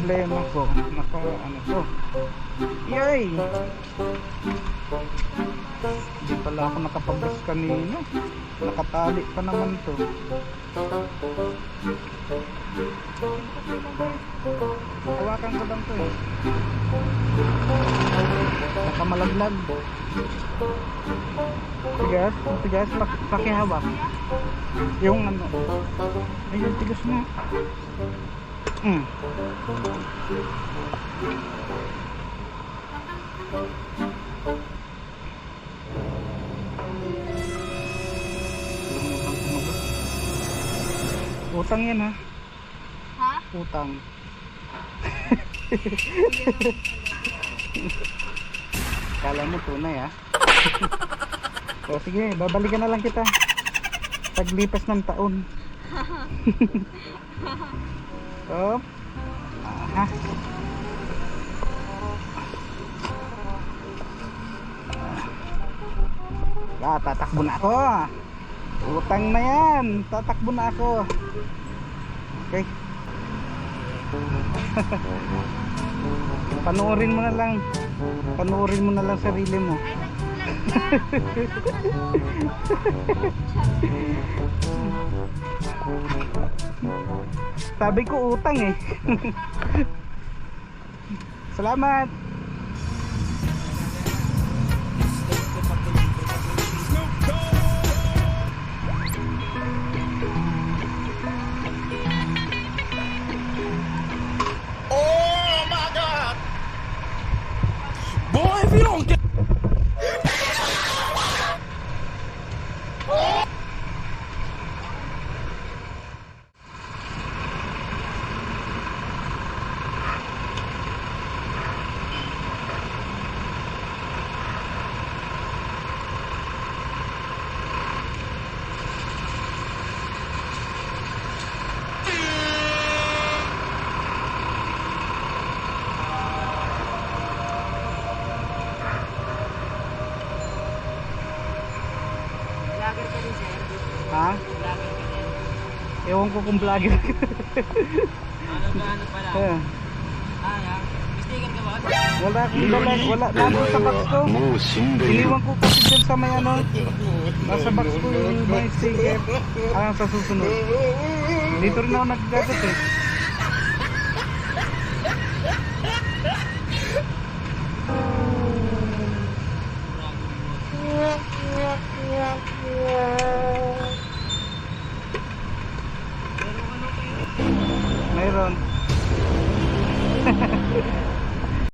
problema ko, ano to. Yay! Hindi pala ako nakapag-brush kanina. Nakatali pa naman to. Hawakan ko lang to eh. Nakamalaglag. Tigas, pakihawak. Yung ano. Ayun, tigas na. Utang yan ha. Ha? Utang. Kala mo tunay ha. O sige, babalikan na lang kita paglipas ng taon. Op. Aha. Tatakbo na ako. Utang na yan. Tatakbo na ako. Okay. Panoorin mo na lang. Panoorin mo na lang sarili mo. Sabi ko utang eh. Salamat. Boy, if you don't get Vlogger ka rin, sir. Ha? Vlogger ka rin. Ewan ko kung vlogger. Ano pala? Eh, Ah, sticker ka ba? wala akong dala. Wala. Nandun sa box ko. Iniwan ko kasi dyan sa may ano. Nasa box ko yung may sticker. Sa susunod. Dito rin ako naggagat eh. Mayroon.